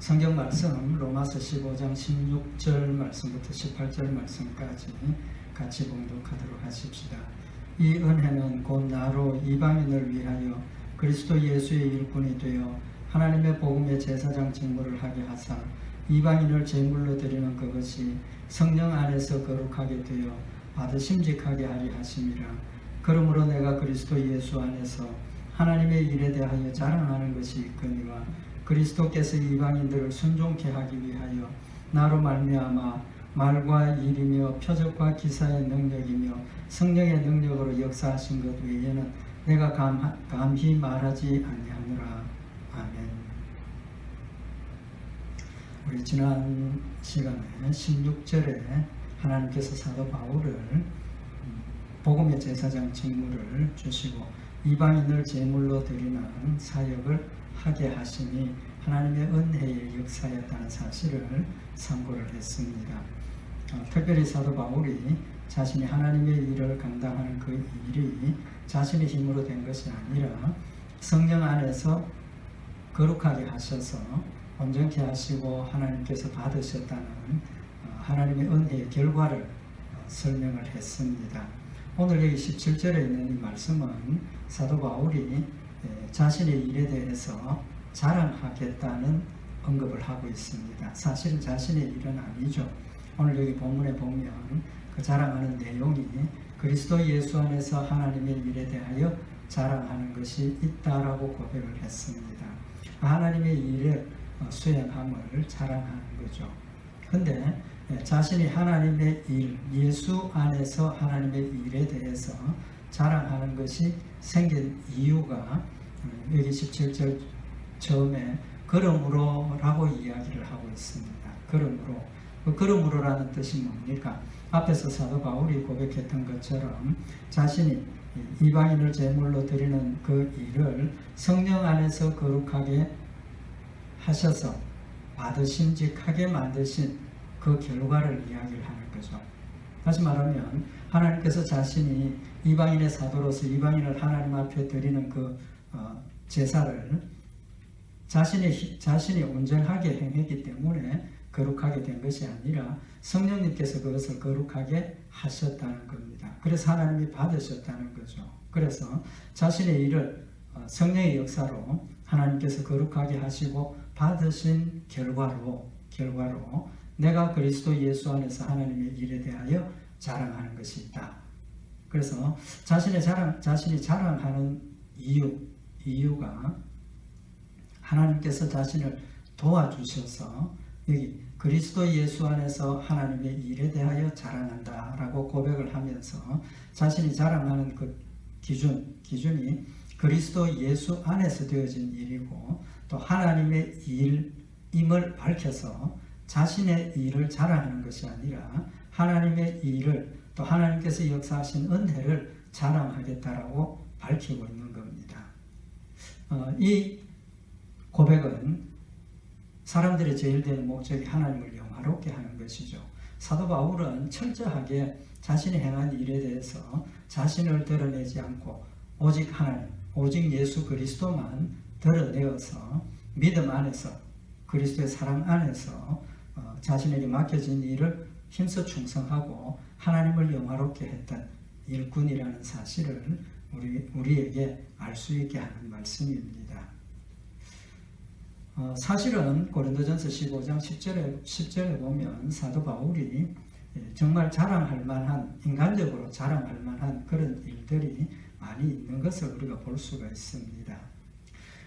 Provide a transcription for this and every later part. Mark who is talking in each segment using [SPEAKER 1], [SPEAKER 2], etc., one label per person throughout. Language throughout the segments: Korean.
[SPEAKER 1] 성경 말씀 로마서 15장 16절 말씀부터 18절 말씀까지 같이 봉독하도록 하십시다. 이 은혜는 곧 나로 이방인을 위하여 그리스도 예수의 일꾼이 되어 하나님의 복음의 제사장 직무를 하게 하사 이방인을 제물로 드리는 그것이 성령 안에서 거룩하게 되어 받으심직하게 하리 하심이라. 그러므로 내가 그리스도 예수 안에서 하나님의 일에 대하여 자랑하는 것이 있거니와 그리스도께서 이방인들을 순종케 하기 위하여 나로 말미암아 말과 일이며 표적과 기사의 능력이며 성령의 능력으로 역사하신 것 외에는 내가 감히 말하지 아니하노라. 아멘. 우리 지난 시간에 16절에 하나님께서 사도 바울을 복음의 제사장 직무를 주시고 이방인을 제물로 드리는 사역을 하게 하시니 하나님의 은혜의 역사였다는 사실을 상고를 했습니다. 특별히 사도 바울이 자신이 하나님의 일을 감당하는 그 일이 자신의 힘으로 된 것이 아니라 성령 안에서 거룩하게 하셔서 온전케 하시고 하나님께서 받으셨다는 하나님의 은혜의 결과를 설명을 했습니다. 오늘 여기 17절에 있는 이 말씀은 사도 바울이 자신의 일에 대해서 자랑하겠다는 언급을 하고 있습니다. 사실은 자신의 일은 아니죠. 오늘 여기 본문에 보면 그 자랑하는 내용이 그리스도 예수 안에서 하나님의 일에 대하여 자랑하는 것이 있다라고 고백을 했습니다. 하나님의 일을 수행함을 자랑하는 거죠. 근데 자신이 하나님의 일, 예수 안에서 하나님의 일에 대해서 자랑하는 것이 생긴 이유가 여기 17절 처음에 그러므로 라고 이야기를 하고 있습니다. 그러므로. 그러므로라는 뜻이 뭡니까? 앞에서 사도 바울이 고백했던 것처럼 자신이 이방인을 제물로 드리는 그 일을 성령 안에서 거룩하게 하셔서 받으심직하게 만드신 그 결과를 이야기를 하는 거죠. 다시 말하면 하나님께서 자신이 이방인의 사도로서 이방인을 하나님 앞에 드리는 그 제사를 자신이 온전하게 행했기 때문에 거룩하게 된 것이 아니라 성령님께서 그것을 거룩하게 하셨다는 겁니다. 그래서 하나님이 받으셨다는 거죠. 그래서 자신의 일을 성령의 역사로 하나님께서 거룩하게 하시고 받으신 결과로 내가 그리스도 예수 안에서 하나님의 일에 대하여 자랑하는 것이 있다. 그래서 자신이 자랑하는 이유가 하나님께서 자신을 도와주셔서 여기 그리스도 예수 안에서 하나님의 일에 대하여 자랑한다라고 고백을 하면서 자신이 자랑하는 그 기준이 그리스도 예수 안에서 되어진 일이고 또 하나님의 일임을 밝혀서 자신의 일을 자랑하는 것이 아니라 하나님의 일을 또 하나님께서 역사하신 은혜를 자랑하겠다라고 밝히고 있는 겁니다. 이 고백은 사람들의 제일 되는 목적이 하나님을 영화롭게 하는 것이죠. 사도 바울은 철저하게 자신이 행한 일에 대해서 자신을 드러내지 않고 오직 하나님, 오직 예수 그리스도만 드러내어서 믿음 안에서 그리스도의 사랑 안에서 자신에게 맡겨진 일을 힘써 충성하고 하나님을 영화롭게 했던 일꾼이라는 사실을 우리에게 알 수 있게 하는 말씀입니다. 사실은 고린도전서 15장 10절에 보면 사도 바울이 정말 자랑할 만한, 인간적으로 자랑할 만한 그런 일들이 많이 있는 것을 우리가 볼 수가 있습니다.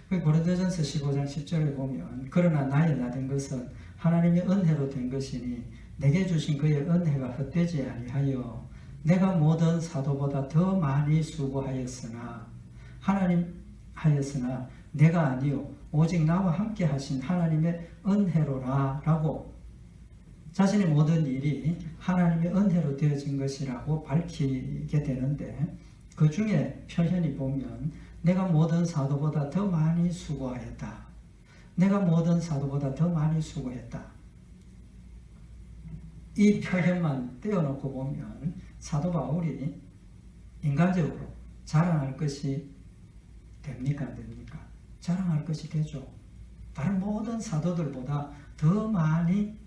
[SPEAKER 1] 고린도전서 15장 10절에 보면 그러나 나의 나된 것은 하나님의 은혜로 된 것이니 내게 주신 그의 은혜가 헛되지 아니하여 내가 모든 사도보다 더 많이 수고하였으나 내가 아니요 오직 나와 함께 하신 하나님의 은혜로라 라고 자신의 모든 일이 하나님의 은혜로 되어진 것이라고 밝히게 되는데 그 중에 표현이 보면 내가 모든 사도보다 더 많이 수고하였다. 내가 모든 사도보다 더 많이 수고했다. 이 표현만 떼어놓고 보면 사도 바울이 인간적으로 자랑할 것이 됩니까? 안 됩니까? 자랑할 것이 되죠. 다른 모든 사도들보다 더 많이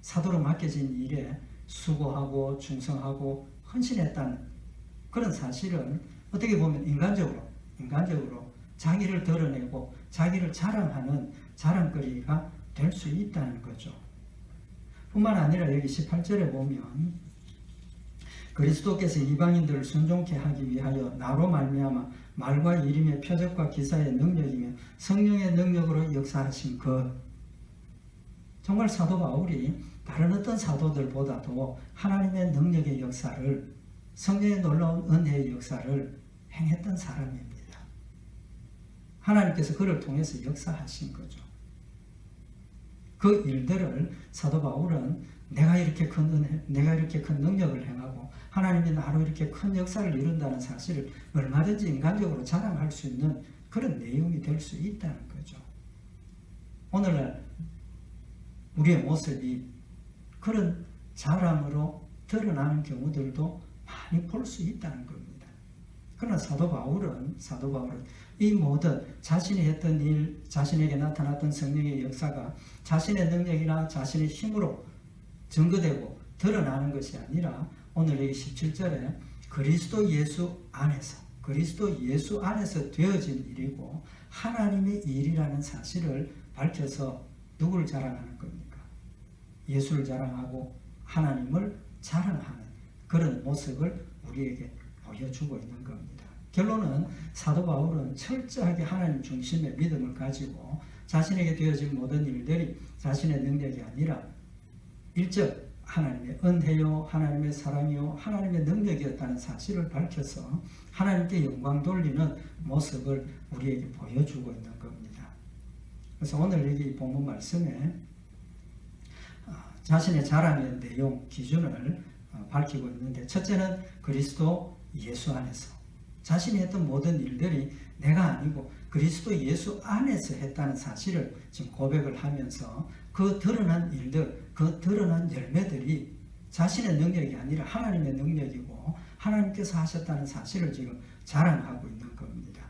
[SPEAKER 1] 사도로 맡겨진 일에 수고하고 충성하고 헌신했다는 그런 사실은 어떻게 보면 인간적으로 자기를 드러내고 자기를 자랑하는 자랑거리가 될 수 있다는 거죠. 뿐만 아니라 여기 18절에 보면 그리스도께서 이방인들을 순종케 하기 위하여 나로 말미암아 말과 이름의 표적과 기사의 능력이며 성령의 능력으로 역사하신 것. 정말 사도 바울이 다른 어떤 사도들보다도 하나님의 능력의 역사를, 성령의 놀라운 은혜의 역사를 행했던 사람입니다. 하나님께서 그를 통해서 역사하신 거죠. 그 일들을 사도 바울은 내가 이렇게 큰 은혜, 내가 이렇게 큰 능력을 행하고 하나님이 나로 이렇게 큰 역사를 이룬다는 사실을 얼마든지 인간적으로 자랑할 수 있는 그런 내용이 될 수 있다는 거죠. 오늘날 우리의 모습이 그런 자랑으로 드러나는 경우들도 많이 볼 수 있다는 겁니다. 그러나 사도 바울은 이 모든 자신이 했던 일, 자신에게 나타났던 성령의 역사가 자신의 능력이나 자신의 힘으로 증거되고 드러나는 것이 아니라 오늘 여기 17절에 그리스도 예수 안에서 되어진 일이고 하나님의 일이라는 사실을 밝혀서 누구를 자랑하는 겁니까? 예수를 자랑하고 하나님을 자랑하는 그런 모습을 우리에게 보여주고 있는 겁니다. 결론은 사도 바울은 철저하게 하나님 중심의 믿음을 가지고 자신에게 되어진 모든 일들이 자신의 능력이 아니라 일적 하나님의 은혜요, 하나님의 사랑이요, 하나님의 능력이었다는 사실을 밝혀서 하나님께 영광 돌리는 모습을 우리에게 보여주고 있는 겁니다. 그래서 오늘 여기 본문 말씀에 자신의 자랑의 내용, 기준을 밝히고 있는데 첫째는 그리스도 예수 안에서 자신이 했던 모든 일들이 내가 아니고 그리스도 예수 안에서 했다는 사실을 지금 고백을 하면서 그 드러난 일들, 그 드러난 열매들이 자신의 능력이 아니라 하나님의 능력이고 하나님께서 하셨다는 사실을 지금 자랑하고 있는 겁니다.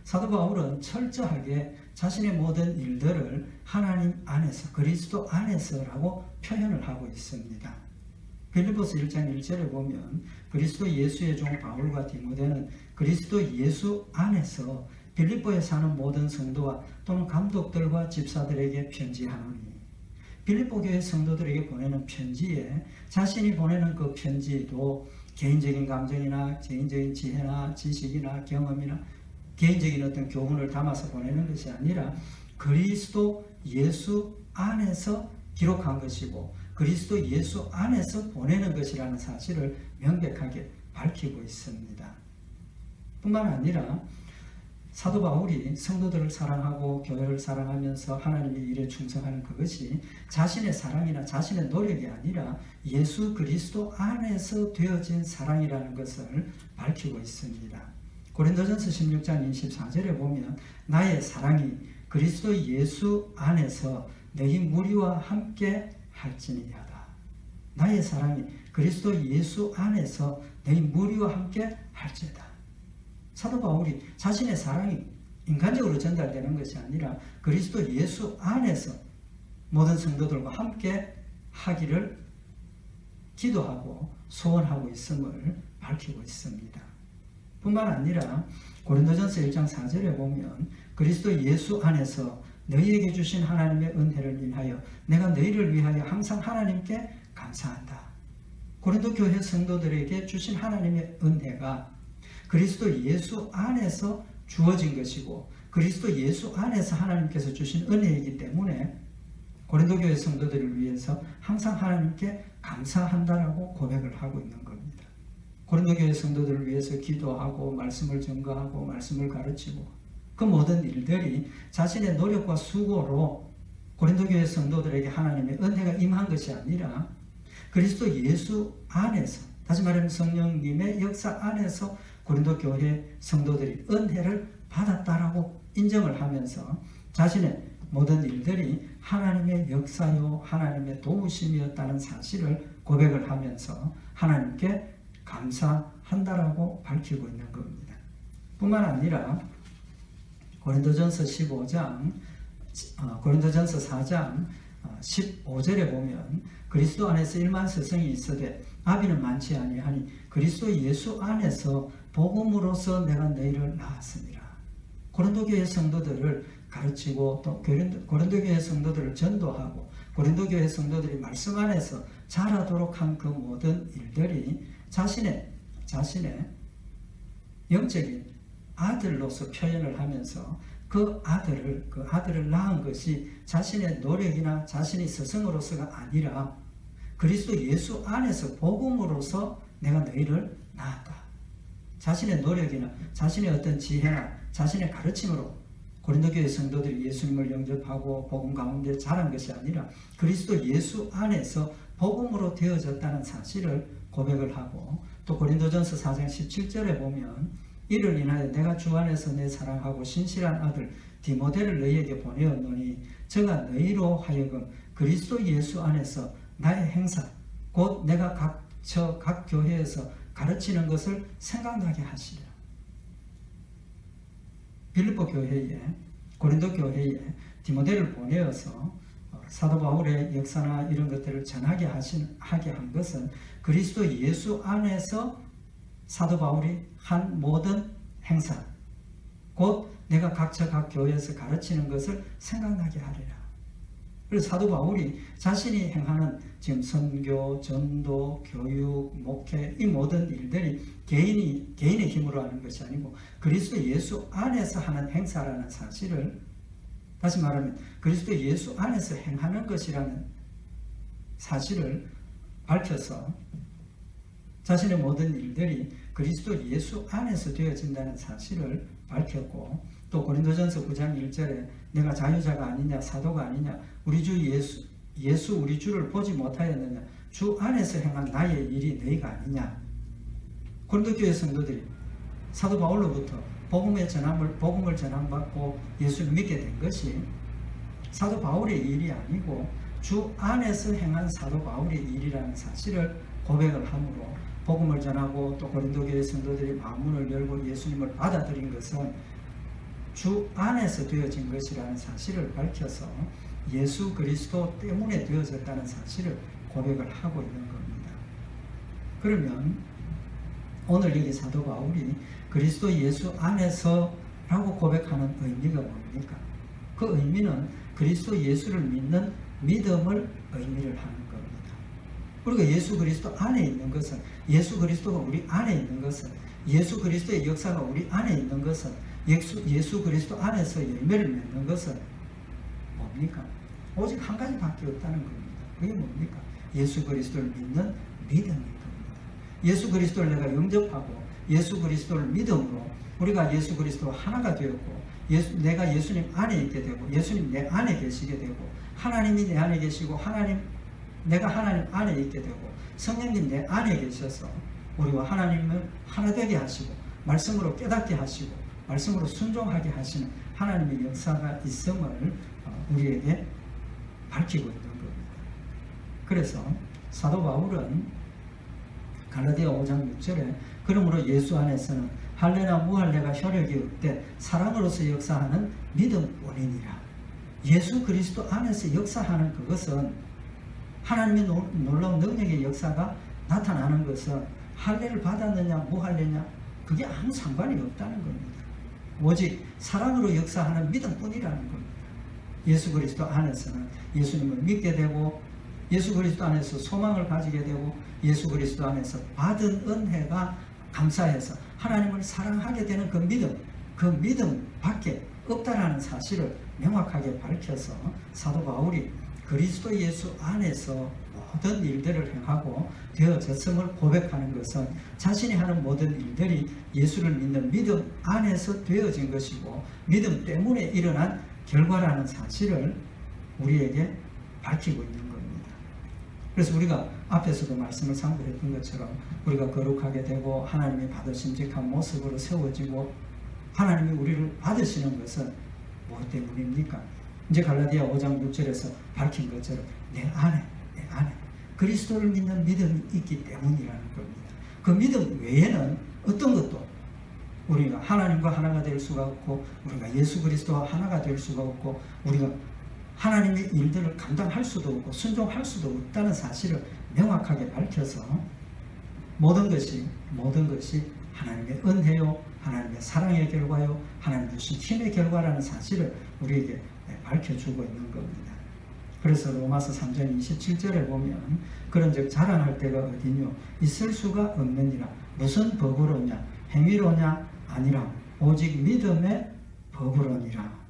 [SPEAKER 1] 사도 바울은 철저하게 자신의 모든 일들을 하나님 안에서, 그리스도 안에서라고 표현을 하고 있습니다. 빌립보서 1장 1절에 보면 그리스도 예수의 종 바울과 디모데는 그리스도 예수 안에서 빌립보에 사는 모든 성도와 또는 감독들과 집사들에게 편지하노니, 빌립보 교회 성도들에게 보내는 편지에 자신이 보내는 그 편지도 개인적인 감정이나 개인적인 지혜나 지식이나 경험이나 개인적인 어떤 교훈을 담아서 보내는 것이 아니라 그리스도 예수 안에서 기록한 것이고 그리스도 예수 안에서 보내는 것이라는 사실을 명백하게 밝히고 있습니다. 뿐만 아니라 사도 바울이 성도들을 사랑하고 교회를 사랑하면서 하나님의 일에 충성하는 그것이 자신의 사랑이나 자신의 노력이 아니라 예수 그리스도 안에서 되어진 사랑이라는 것을 밝히고 있습니다. 고린도전서 16장 24절에 보면 나의 사랑이 그리스도 예수 안에서 너희 무리와 함께 할지니하다. 나의 사랑이 그리스도 예수 안에서 너희 무리와 함께 할지다. 사도 바울이 자신의 사랑이 인간적으로 전달되는 것이 아니라 그리스도 예수 안에서 모든 성도들과 함께 하기를 기도하고 소원하고 있음을 밝히고 있습니다. 뿐만 아니라 고린도전서 1장 4절에 보면 그리스도 예수 안에서 너희에게 주신 하나님의 은혜를 인하여 내가 너희를 위하여 항상 하나님께 감사한다. 고린도 교회 성도들에게 주신 하나님의 은혜가 그리스도 예수 안에서 주어진 것이고 그리스도 예수 안에서 하나님께서 주신 은혜이기 때문에 고린도 교회 성도들을 위해서 항상 하나님께 감사한다라고 고백을 하고 있는 겁니다. 고린도 교회 성도들을 위해서 기도하고 말씀을 증거하고 말씀을 가르치고 그 모든 일들이 자신의 노력과 수고로 고린도 교회 성도들에게 하나님의 은혜가 임한 것이 아니라 그리스도 예수 안에서, 다시 말하면 성령님의 역사 안에서 고린도 교회 성도들이 은혜를 받았다라고 인정을 하면서 자신의 모든 일들이 하나님의 역사요 하나님의 도우심이었다는 사실을 고백을 하면서 하나님께 감사한다라고 밝히고 있는 겁니다. 뿐만 아니라 고린도전서 15장 고린도전서 4장 15절에 보면 그리스도 안에서 1만 스승이 있으되 아비는 많지 아니하니 그리스도 예수 안에서 복음으로서 내가 너희를 낳았습니다. 고린도 교회 성도들을 가르치고 또 고린도 교회 성도들을 전도하고 고린도 교회 성도들이 말씀 안에서 자라도록 한 그 모든 일들이 자신의 영적인 아들로서 표현을 하면서 그 아들을 낳은 것이 자신의 노력이나 자신이 스승으로서가 아니라 그리스도 예수 안에서 복음으로서 내가 너희를 낳았다. 자신의 노력이나 자신의 어떤 지혜나 자신의 가르침으로 고린도 교회 성도들이 예수님을 영접하고 복음 가운데 자란 것이 아니라 그리스도 예수 안에서 복음으로 되어졌다는 사실을 고백을 하고 또 고린도전서 4장 17절에 보면 이를 인하여 내가 주 안에서 내 사랑하고 신실한 아들 디모데를 너희에게 보내었노니 저가 너희로 하여금 그리스도 예수 안에서 나의 행사 곧 내가 각 교회에서 가르치는 것을 생각나게 하시리라. 빌립보 교회에 고린도 교회에 디모데를 보내어서 사도 바울의 역사나 이런 것들을 전하게 한 것은 그리스도 예수 안에서 사도 바울이 한 모든 행사 곧 내가 각 교회에서 가르치는 것을 생각나게 하리라. 그래서 사도 바울이 자신이 행하는 지금 선교, 전도, 교육, 목회 이 모든 일들이 개인의 힘으로 하는 것이 아니고 그리스도 예수 안에서 하는 행사라는 사실을 다시 말하면 그리스도 예수 안에서 행하는 것이라는 사실을 밝혀서 자신의 모든 일들이 그리스도 예수 안에서 되어진다는 사실을 밝혔고 또 고린도전서 9장 1절에 내가 자유자가 아니냐 사도가 아니냐 우리 주 예수 우리 주를 보지 못하였느냐 주 안에서 행한 나의 일이 너희가 아니냐. 고린도 교회 성도들이 사도 바울로부터 복음을 전함받고 예수를 믿게 된 것이 사도 바울의 일이 아니고 주 안에서 행한 사도 바울의 일이라는 사실을 고백을 함으로 복음을 전하고 또 고린도 교회 성도들이 마음문을 열고 예수님을 받아들인 것은 주 안에서 되어진 것이라는 사실을 밝혀서 예수 그리스도 때문에 되어졌다는 사실을 고백을 하고 있는 겁니다. 그러면 오늘 여기 사도 바울이 그리스도 예수 안에서 라고 고백하는 의미가 뭡니까? 그 의미는 그리스도 예수를 믿는 믿음을 의미를 하는 겁니다. 우리가 예수 그리스도 안에 있는 것은 예수 그리스도가 우리 안에 있는 것은 예수 그리스도의 역사가 우리 안에 있는 것은 예수 그리스도 안에서 열매를 맺는 것은 뭡니까? 오직 한 가지밖에 없다는 겁니다. 그게 뭡니까? 예수 그리스도를 믿는 믿음인 겁니다. 예수 그리스도를 내가 영접하고 예수 그리스도를 믿음으로 우리가 예수 그리스도와 하나가 되었고 내가 예수님 안에 있게 되고 예수님 내 안에 계시게 되고 하나님이 내 안에 계시고 내가 하나님 안에 있게 되고 성령님 내 안에 계셔서 우리와 하나님을 하나 되게 하시고 말씀으로 깨닫게 하시고 말씀으로 순종하게 하시는 하나님의 역사가 있음을 우리에게 밝히고 있는 겁니다. 그래서 사도 바울은 갈라디아 5장 6절에 그러므로 예수 안에서는 할례나 무할례가 효력이 없되 사랑으로서 역사하는 믿음뿐이니라. 예수 그리스도 안에서 역사하는 그것은 하나님의 놀라운 능력의 역사가 나타나는 것은 할례를 받았느냐 무할례냐 그게 아무 상관이 없다는 겁니다. 오직 사랑으로 역사하는 믿음뿐이라는 겁니다. 예수 그리스도 안에서는 예수님을 믿게 되고 예수 그리스도 안에서 소망을 가지게 되고 예수 그리스도 안에서 받은 은혜가 감사해서 하나님을 사랑하게 되는 그 믿음밖에 없다라는 사실을 명확하게 밝혀서 사도 바울이 그리스도 예수 안에서 모든 일들을 행하고 되어졌음을 고백하는 것은 자신이 하는 모든 일들이 예수를 믿는 믿음 안에서 되어진 것이고 믿음 때문에 일어난 결과라는 사실을 우리에게 밝히고 있는 겁니다. 그래서 우리가 앞에서도 말씀을 상고했던 것처럼 우리가 거룩하게 되고 하나님이 받으심직한 모습으로 세워지고 하나님이 우리를 받으시는 것은 무엇 때문입니까? 이제 갈라디아 5장 6절에서 밝힌 것처럼 내 안에 그리스도를 믿는 믿음이 있기 때문이라는 겁니다. 그 믿음 외에는 어떤 것도 우리가 하나님과 하나가 될 수가 없고 우리가 예수 그리스도와 하나가 될 수가 없고 우리가 하나님의 일들을 감당할 수도 없고 순종할 수도 없다는 사실을 명확하게 밝혀서 모든 것이 하나님의 은혜요, 하나님의 사랑의 결과요, 하나님 주신 힘의 결과라는 사실을 우리에게 밝혀주고 있는 겁니다. 그래서 로마서 3장 27절에 보면 그런즉 자랑할 때가 어디뇨 있을 수가 없느니라. 무슨 법으로냐 행위로냐 아니라 오직 믿음의 법으로니라.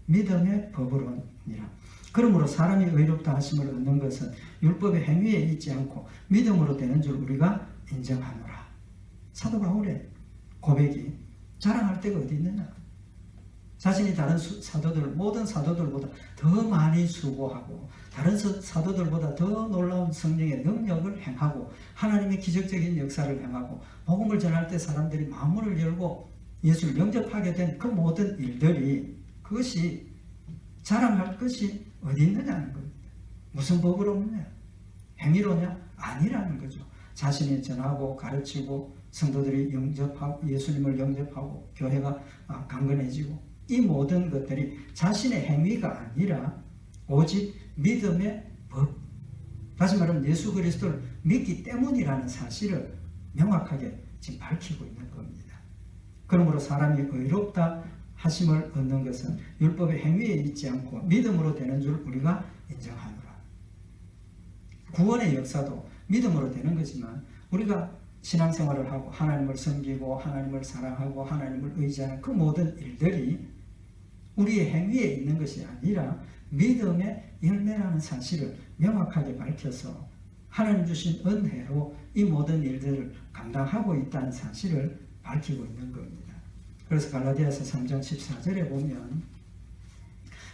[SPEAKER 1] 믿음의 법으로니라. 그러므로 사람이 의롭다 하심을 얻는 것은 율법의 행위에 있지 않고 믿음으로 되는 줄 우리가 인정하노라. 사도 바울의 고백이 자랑할 데가 어디 있느냐. 자신이 다른 사도들, 모든 사도들보다 더 많이 수고하고 다른 사도들보다 더 놀라운 성령의 능력을 행하고 하나님의 기적적인 역사를 행하고 복음을 전할 때 사람들이 마음을 열고 예수를 영접하게 된 그 모든 일들이 그것이 자랑할 것이 어디 있느냐는 겁니다. 무슨 법으로 없느냐? 행위로냐? 아니라는 거죠. 자신이 전하고 가르치고 성도들이 영접하고 예수님을 영접하고 교회가 강건해지고 이 모든 것들이 자신의 행위가 아니라 오직 믿음의 법, 다시 말하면 예수 그리스도를 믿기 때문이라는 사실을 명확하게 지금 밝히고 있는 겁니다. 그러므로 사람이 의롭다 하심을 얻는 것은 율법의 행위에 있지 않고 믿음으로 되는 줄 우리가 인정하노라. 구원의 역사도 믿음으로 되는 거지만 우리가 신앙생활을 하고 하나님을 섬기고 하나님을 사랑하고 하나님을 의지하는 그 모든 일들이 우리의 행위에 있는 것이 아니라 믿음의 열매라는 사실을 명확하게 밝혀서 하나님 주신 은혜로 이 모든 일들을 감당하고 있다는 사실을 밝히고 있는 겁니다. 그래서 갈라디아서 3장 14절에 보면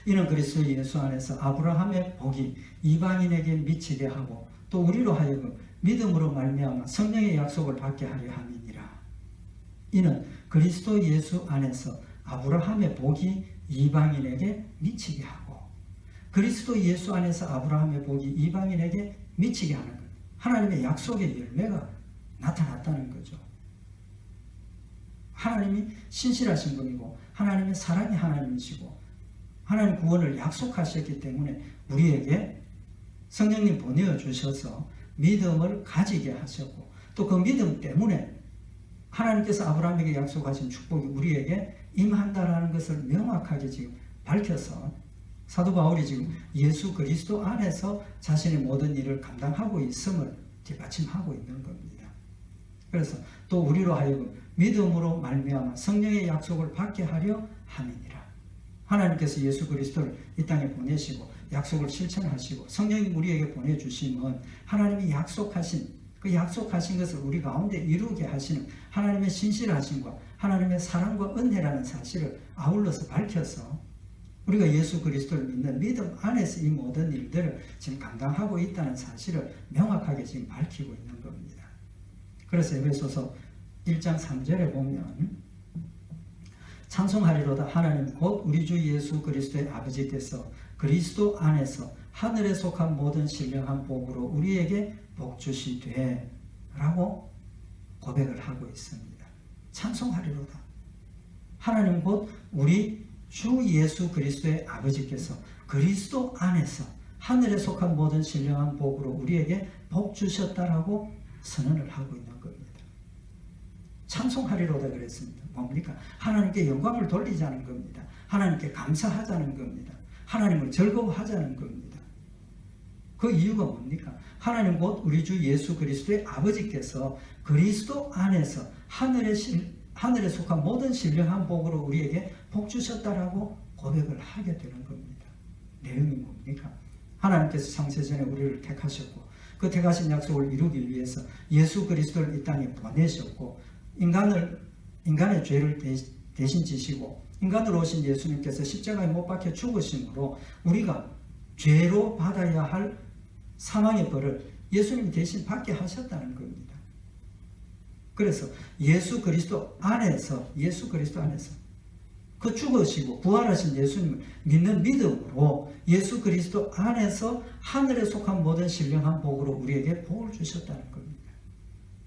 [SPEAKER 1] 이는 그리스도 예수 안에서 아브라함의 복이 이방인에게 미치게 하고 또 우리로 하여금 믿음으로 말미암아 성령의 약속을 받게 하려 함이니라. 이는 그리스도 예수 안에서 아브라함의 복이 이방인에게 미치게 하고 그리스도 예수 안에서 아브라함의 복이 이방인에게 미치게 하는 것. 하나님의 약속의 열매가 나타났다는 거죠. 하나님이 신실하신 분이고 하나님의 사랑이 하나님이시고 하나님 구원을 약속하셨기 때문에 우리에게 성령님 보내주셔서 믿음을 가지게 하셨고 또 그 믿음 때문에 하나님께서 아브라함에게 약속하신 축복이 우리에게 임한다라는 것을 명확하게 지금 밝혀서 사도 바울이 지금 예수 그리스도 안에서 자신의 모든 일을 감당하고 있음을 뒷받침하고 있는 겁니다. 그래서 또 우리로 하여금 믿음으로 말미암아 성령의 약속을 받게 하려 함이니라. 하나님께서 예수 그리스도를 이 땅에 보내시고 약속을 실천하시고 성령이 우리에게 보내주시면 하나님이 약속하신 그 약속하신 것을 우리 가운데 이루게 하시는 하나님의 신실하심과 하나님의 사랑과 은혜라는 사실을 아울러서 밝혀서 우리가 예수 그리스도를 믿는 믿음 안에서 이 모든 일들을 지금 감당하고 있다는 사실을 명확하게 지금 밝히고 있는 겁니다. 그래서 에베소서 1장 3절에 보면 찬송하리로다 하나님 곧 우리 주 예수 그리스도의 아버지께서 그리스도 안에서 하늘에 속한 모든 신령한 복으로 우리에게 복 주시되 라고 고백을 하고 있습니다. 찬송하리로다. 하나님 곧 우리 주 예수 그리스도의 아버지께서 그리스도 안에서 하늘에 속한 모든 신령한 복으로 우리에게 복 주셨다라고 선언을 하고 있는 겁니다. 찬송하리로다 그랬습니다. 뭡니까? 하나님께 영광을 돌리자는 겁니다. 하나님께 감사하자는 겁니다. 하나님을 즐거워하자는 겁니다. 그 이유가 뭡니까? 하나님 곧 우리 주 예수 그리스도의 아버지께서 그리스도 안에서 하늘에 속한 모든 신령한 복으로 우리에게 복 주셨다라고 고백을 하게 되는 겁니다. 내용이 뭡니까? 하나님께서 창세전에 우리를 택하셨고 그 택하신 약속을 이루기 위해서 예수 그리스도를 이 땅에 보내셨고 인간의 죄를 대신 지시고 인간으로 오신 예수님께서 십자가에 못 박혀 죽으심으로 우리가 죄로 받아야 할 사망의 벌을 예수님 대신 받게 하셨다는 겁니다. 그래서 예수 그리스도 안에서 그 죽으시고 부활하신 예수님을 믿는 믿음으로 예수 그리스도 안에서 하늘에 속한 모든 신령한 복으로 우리에게 복을 주셨다는 겁니다.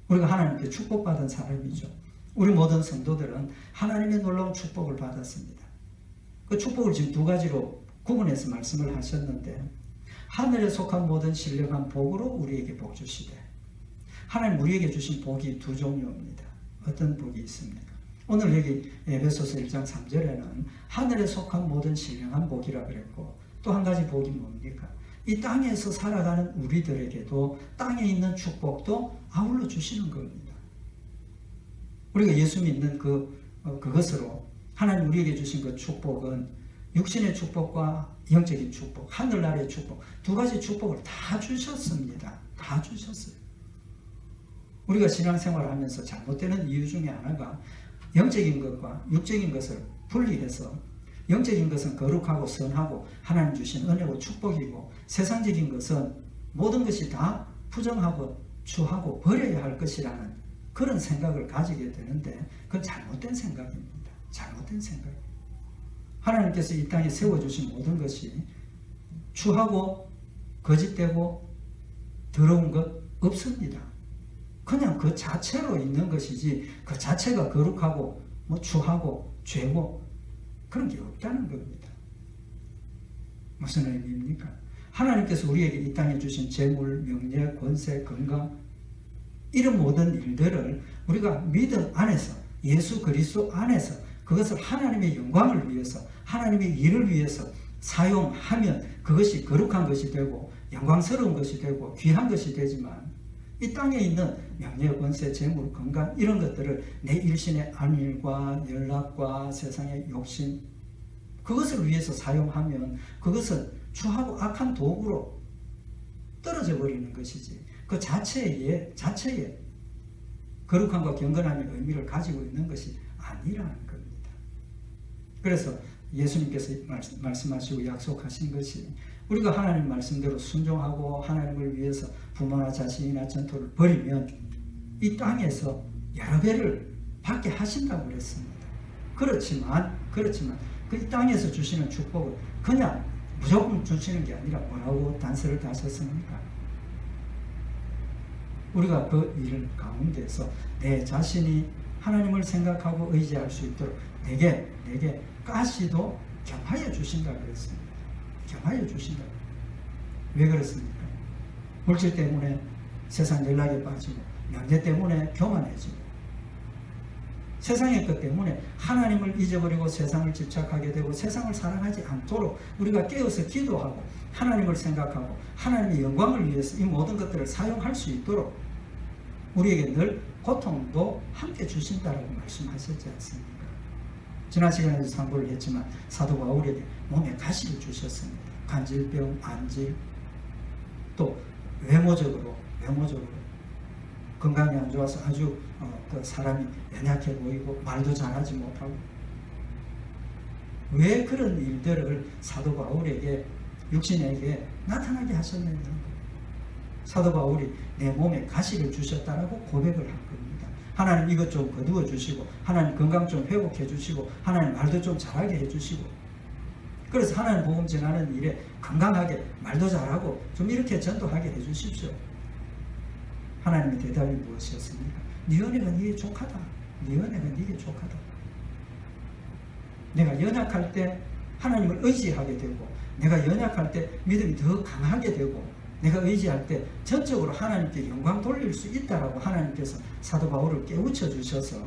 [SPEAKER 1] 우리가 하나님께 축복받은 사람이죠. 우리 모든 성도들은 하나님의 놀라운 축복을 받았습니다. 그 축복을 지금 두 가지로 구분해서 말씀을 하셨는데, 하늘에 속한 모든 신령한 복으로 우리에게 복 주시되, 하나님 우리에게 주신 복이 두 종류입니다. 어떤 복이 있습니까? 오늘 여기 에베소서 1장 3절에는 하늘에 속한 모든 신령한 복이라 그랬고, 또 한 가지 복이 뭡니까? 이 땅에서 살아가는 우리들에게도 땅에 있는 축복도 아울러 주시는 겁니다. 우리가 예수 믿는 그것으로 하나님 우리에게 주신 그 축복은 육신의 축복과 영적인 축복, 하늘나라의 축복, 두 가지 축복을 다 주셨습니다. 다 주셨어요. 우리가 신앙생활을 하면서 잘못되는 이유 중에 하나가 영적인 것과 육적인 것을 분리해서, 영적인 것은 거룩하고 선하고 하나님 주신 은혜고 축복이고, 세상적인 것은 모든 것이 다 부정하고 추하고 버려야 할 것이라는 그런 생각을 가지게 되는데, 그건 잘못된 생각입니다. 잘못된 생각. 하나님께서 이 땅에 세워주신 모든 것이 추하고 거짓되고 더러운 것 없습니다. 그냥 그 자체로 있는 것이지, 그 자체가 거룩하고 추하고 죄고 그런 게 없다는 겁니다. 무슨 의미입니까? 하나님께서 우리에게 이 땅에 주신 재물, 명예, 권세, 건강, 이런 모든 일들을 우리가 믿음 안에서, 예수 그리스도 안에서 그것을 하나님의 영광을 위해서, 하나님의 일을 위해서 사용하면 그것이 거룩한 것이 되고 영광스러운 것이 되고 귀한 것이 되지만, 이 땅에 있는 명예, 권세, 재물, 건강 이런 것들을 내 일신의 안일과 연락과 세상의 욕심, 그것을 위해서 사용하면 그것은 추하고 악한 도구로 떨어져 버리는 것이지, 그 자체에 거룩함과 경건함의 의미를 가지고 있는 것이 아니라는 겁니다. 그래서 예수님께서 말씀하시고 약속하신 것이, 우리가 하나님 말씀대로 순종하고 하나님을 위해서 부모나 자식이나 전토를 버리면 이 땅에서 여러 배를 받게 하신다고 그랬습니다. 그렇지만 그 이 땅에서 주시는 축복은 그냥 무조건 주시는 게 아니라 뭐라고 단서를 다셨습니까? 우리가 그 일 가운데서 내 자신이 하나님을 생각하고 의지할 수 있도록 내게 가시도 겸하여 주신다 그랬습니다. 겸하여 주신다. 왜 그렇습니까? 물질 때문에 세상 연락에 빠지고, 명예 때문에 교만해지고, 세상의 것 때문에 하나님을 잊어버리고 세상을 집착하게 되고, 세상을 사랑하지 않도록 우리가 깨어서 기도하고 하나님을 생각하고 하나님의 영광을 위해서 이 모든 것들을 사용할 수 있도록 우리에게 늘 고통도 함께 주신다라고 말씀하셨지 않습니까? 지난 시간에도 상고를 했지만 사도 바울에게 몸에 가시를 주셨습니다. 간질병, 안질, 또 외모적으로 건강이 안 좋아서 아주 그 사람이 연약해 보이고 말도 잘하지 못하고, 왜 그런 일들을 사도 바울에게, 육신에게 나타나게 하셨느냐는 거예요. 사도 바울이 내 몸에 가시를 주셨다라고 고백을 한 겁니다. 하나님 이것 좀 거두어 주시고, 하나님 건강 좀 회복해 주시고, 하나님 말도 좀 잘하게 해 주시고, 그래서 하나님 복음 전하는 일에 건강하게 말도 잘하고 좀 이렇게 전도하게 해 주십시오. 하나님의 대답이 무엇이었습니까? 네 은혜가 네게 족하다. 네 은혜가 네게 족하다. 내가 연약할 때 하나님을 의지하게 되고, 내가 연약할 때 믿음이 더 강하게 되고, 내가 의지할 때 전적으로 하나님께 영광 돌릴 수 있다라고 하나님께서 사도 바울을 깨우쳐 주셔서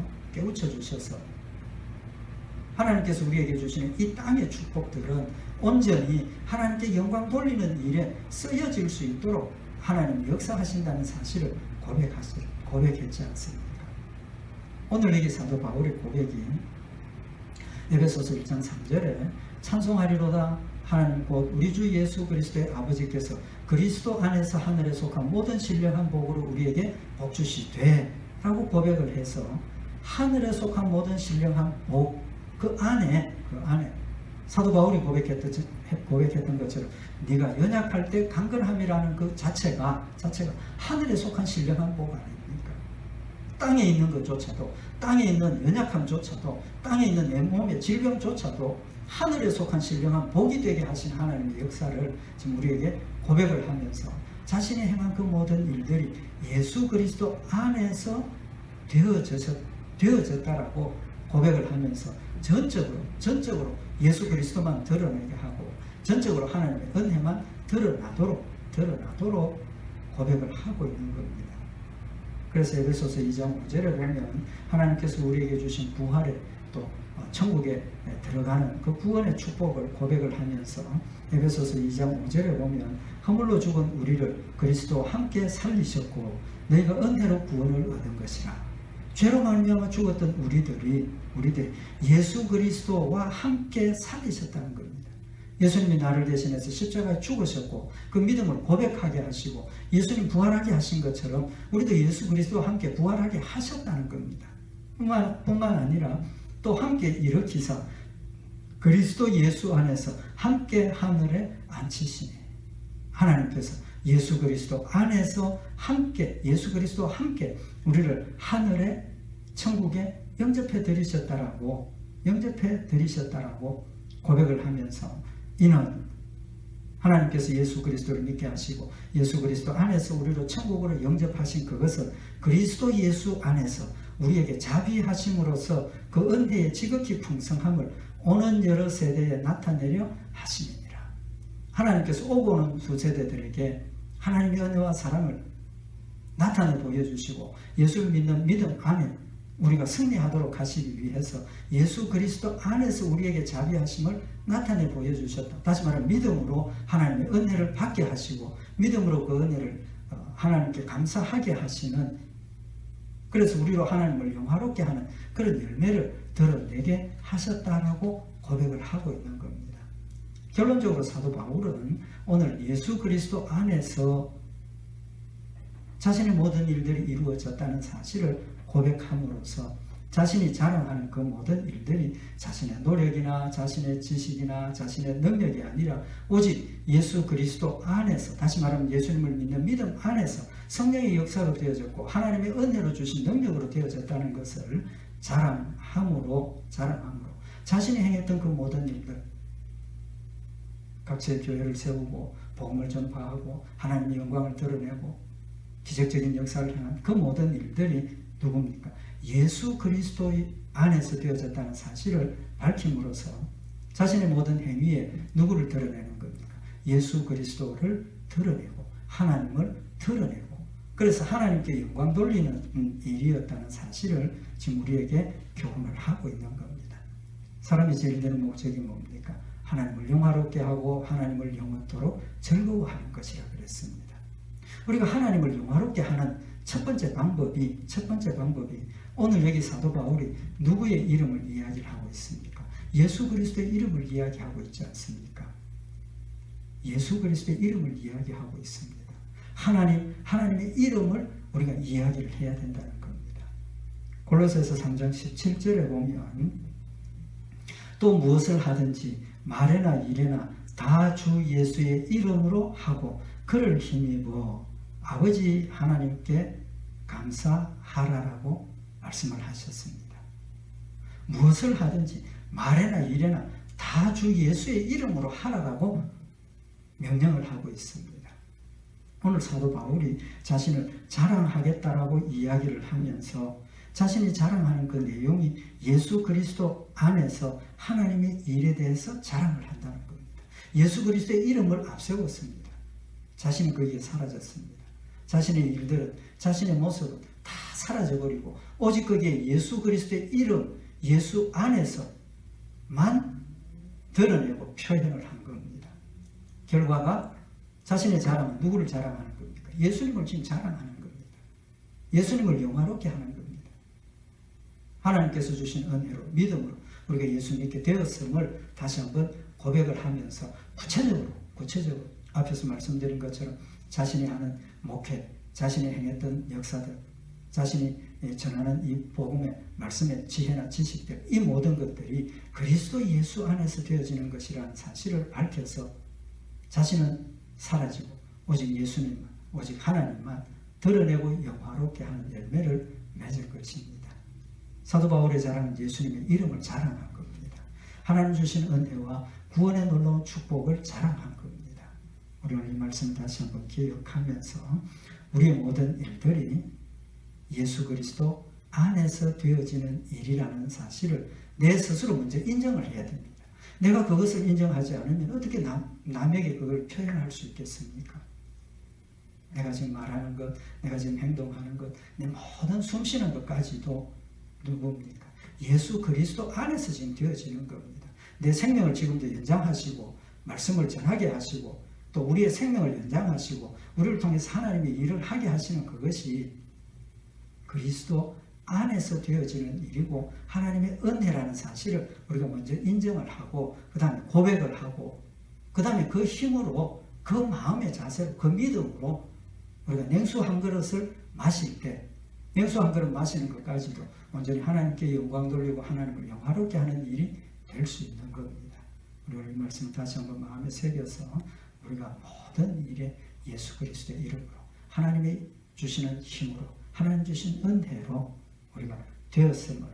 [SPEAKER 1] 하나님께서 우리에게 주시는 이 땅의 축복들은 온전히 하나님께 영광 돌리는 일에 쓰여질 수 있도록 하나님 역사하신다는 사실을 고백했지 않습니까? 오늘 여기 사도 바울의 고백이 에베소서 1장 3절에 찬송하리로다 하나님 곧 우리 주 예수 그리스도의 아버지께서 그리스도 안에서 하늘에 속한 모든 신령한 복으로 우리에게 복 주시되 라고 고백을 해서, 하늘에 속한 모든 신령한 복, 그 안에 사도 바울이 고백했던 것처럼 네가 연약할 때 강건함이라는 그 자체가 하늘에 속한 신령한 복 아닙니까? 땅에 있는 것조차도, 땅에 있는 연약함조차도, 땅에 있는 내 몸의 질병조차도 하늘에 속한 신령한 복이 되게 하신 하나님의 역사를 지금 우리에게 고백을 하면서, 자신이 행한 그 모든 일들이 예수 그리스도 안에서 되어졌다라고 고백을 하면서 전적으로 예수 그리스도만 드러내게 하고 전적으로 하나님의 은혜만 드러나도록 고백을 하고 있는 겁니다. 그래서 에베소서 2장 5절에 보면 하나님께서 우리에게 주신 부활의 또 천국에 들어가는 그 구원의 축복을 고백을 하면서 에베소서 2장 5절에 보면 허물로 죽은 우리를 그리스도와 함께 살리셨고 너희가 은혜로 구원을 얻은 것이라. 죄로 말미암아 죽었던 우리들이 예수 그리스도와 함께 살리셨다는 겁니다. 예수님이 나를 대신해서 십자가에 죽으셨고 그 믿음을 고백하게 하시고 예수님 부활하게 하신 것처럼 우리도 예수 그리스도와 함께 부활하게 하셨다는 겁니다. 뿐만 아니라 또 함께 일으키사 그리스도 예수 안에서 함께 하늘에 앉히시네. 하나님께서 예수 그리스도 안에서 함께 예수 그리스도와 함께 우리를 하늘의 천국에 영접해 드리셨다라고 고백을 하면서 이는 하나님께서 예수 그리스도를 믿게 하시고 예수 그리스도 안에서 우리를 천국으로 영접하신 그것을 그리스도 예수 안에서 우리에게 자비하심으로써 그 은혜의 지극히 풍성함을 오는 여러 세대에 나타내려 하심이니라. 하나님께서 오고 오는 후세대들에게 하나님의 은혜와 사랑을 나타내 보여주시고 예수를 믿는 믿음 안에 우리가 승리하도록 하시기 위해서 예수 그리스도 안에서 우리에게 자비하심을 나타내 보여주셨다. 다시 말하면 믿음으로 하나님의 은혜를 받게 하시고 믿음으로 그 은혜를 하나님께 감사하게 하시는, 그래서 우리로 하나님을 영화롭게 하는 그런 열매를 드러내게 하셨다라고 고백을 하고 있는 겁니다. 결론적으로 사도 바울은 오늘 예수 그리스도 안에서 자신의 모든 일들이 이루어졌다는 사실을 고백함으로써 자신이 자랑하는 그 모든 일들이 자신의 노력이나 자신의 지식이나 자신의 능력이 아니라 오직 예수 그리스도 안에서, 다시 말하면 예수님을 믿는 믿음 안에서 성령의 역사로 되어졌고 하나님의 은혜로 주신 능력으로 되어졌다는 것을 자랑함으로 자신이 행했던 그 모든 일들, 각처의 교회를 세우고 복음을 전파하고 하나님의 영광을 드러내고 기적적인 역사를 행한 그 모든 일들이 누굽니까? 예수 그리스도의 안에서 되어졌다는 사실을 밝힘으로써 자신의 모든 행위에 누구를 드러내는 겁니까? 예수 그리스도를 드러내고 하나님을 드러내고, 그래서 하나님께 영광 돌리는 일이었다는 사실을 지금 우리에게 교훈을 하고 있는 겁니다. 사람이 제일 되는 목적이 뭡니까? 하나님을 영화롭게 하고 하나님을 영원토록 즐거워하는 것이라 그랬습니다. 우리가 하나님을 영화롭게 하는 첫 번째 방법이 오늘 여기 사도 바울이 누구의 이름을 이야기를 하고 있습니까? 예수 그리스도의 이름을 이야기하고 있지 않습니까? 예수 그리스도의 이름을 이야기하고 있습니다. 하나님의 이름을 우리가 이야기를 해야 된다는 겁니다. 골로새서 3장 17절에 보면 또 무엇을 하든지 말에나 일에나 다 주 예수의 이름으로 하고 그를 힘입어 아버지 하나님께 감사하라라고 말씀을 하셨습니다. 무엇을 하든지 말에나 일에나 다 주 예수의 이름으로 하라라고 명령을 하고 있습니다. 오늘 사도 바울이 자신을 자랑하겠다라고 이야기를 하면서 자신이 자랑하는 그 내용이 예수 그리스도 안에서 하나님의 일에 대해서 자랑을 한다는 겁니다. 예수 그리스도의 이름을 앞세웠습니다. 자신은 거기에 사라졌습니다. 자신의 일들은, 자신의 모습은 다 사라져버리고 오직 거기에 예수 그리스도의 이름, 예수 안에서만 드러내고 표현을 한 겁니다. 결과가 자신의 자랑은 누구를 자랑하는 겁니까? 예수님을 지금 자랑하는 겁니다. 예수님을 영화롭게 하는 겁니다. 하나님께서 주신 은혜로, 믿음으로 우리가 예수 믿게 되었음을 다시 한번 고백을 하면서 구체적으로 앞에서 말씀드린 것처럼 자신이 하는 목회, 자신이 행했던 역사들, 자신이 전하는 이 복음의 말씀의 지혜나 지식들, 이 모든 것들이 그리스도 예수 안에서 되어지는 것이라는 사실을 밝혀서 자신은 사라지고 오직 예수님만, 오직 하나님만 드러내고 영화롭게 하는 열매를 맺을 것입니다. 사도 바울의 자랑은 예수님의 이름을 자랑한 겁니다. 하나님 주신 은혜와 구원의 놀라운 축복을 자랑한 겁니다. 우리 오늘 이 말씀을 다시 한번 기억하면서 우리의 모든 일들이 예수 그리스도 안에서 되어지는 일이라는 사실을 내 스스로 먼저 인정을 해야 됩니다. 내가 그것을 인정하지 않으면 어떻게 남에게 그걸 표현할 수 있겠습니까? 내가 지금 말하는 것, 내가 지금 행동하는 것, 내 모든 숨쉬는 것까지도 누굽니까? 예수 그리스도 안에서 지금 되어지는 겁니다. 내 생명을 지금도 연장하시고 말씀을 전하게 하시고 또 우리의 생명을 연장하시고 우리를 통해서 하나님의 일을 하게 하시는 그것이 그리스도 안에서 되어지는 일이고 하나님의 은혜라는 사실을 우리가 먼저 인정을 하고 그 다음에 고백을 하고 그 다음에 그 힘으로 그 마음의 자세로 그 믿음으로 우리가 냉수 한 그릇을 마실 때 냉수 한 그릇 마시는 것까지도 온전히 하나님께 영광 돌리고 하나님을 영화롭게 하는 일이 될 수 있는 겁니다. 우리 오늘 이 말씀을 다시 한번 마음에 새겨서 우리가 모든 일에 예수 그리스도의 이름으로 하나님이 주시는 힘으로 하나님 주신 은혜로 우리가 되었음을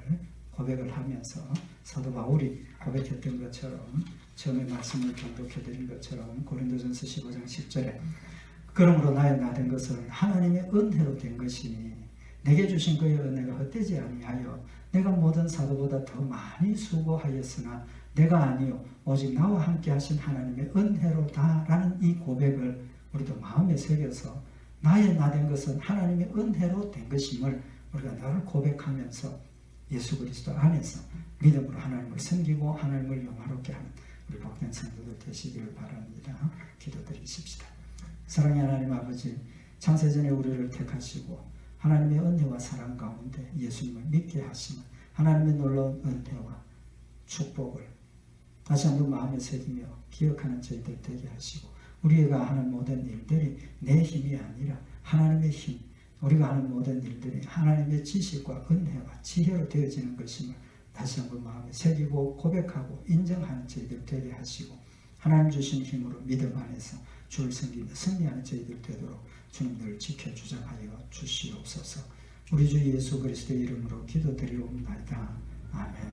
[SPEAKER 1] 고백을 하면서 사도 바울이 고백했던 것처럼 처음에 말씀을 경독해드린 것처럼 고린도전서 15장 10절에 그러므로 나의 나된 것은 하나님의 은혜로 된 것이니 내게 주신 그의 은혜가 헛되지 아니하여 내가 모든 사도보다 더 많이 수고하였으나 내가 아니요 오직 나와 함께 하신 하나님의 은혜로다라는 이 고백을 우리도 마음에 새겨서 나의 나된 것은 하나님의 은혜로 된 것임을 우리가 늘 고백하면서 예수 그리스도 안에서 믿음으로 하나님을 섬기고 하나님을 영화롭게 하는 우리 복된 성도들 되시기를 바랍니다. 기도드리십시다. 사랑의 하나님 아버지, 창세전에 우리를 택하시고 하나님의 은혜와 사랑 가운데 예수님을 믿게 하시는 하나님의 놀라운 은혜와 축복을 다시 한번 마음에 새기며 기억하는 저희들 되게 하시고 우리가 하는 모든 일들이 내 힘이 아니라 하나님의 힘, 우리가 하는 모든 일들이 하나님의 지식과 은혜와 지혜로 되어지는 것임을 다시 한번 마음에 새기고 고백하고 인정하는 저희들 되게 하시고 하나님 주신 힘으로 믿음 안에서 주를 섬기며 승리하는 저희들 되도록 주님 늘 지켜주장하여 주시옵소서. 우리 주 예수 그리스도의 이름으로 기도드리옵나이다. 아멘.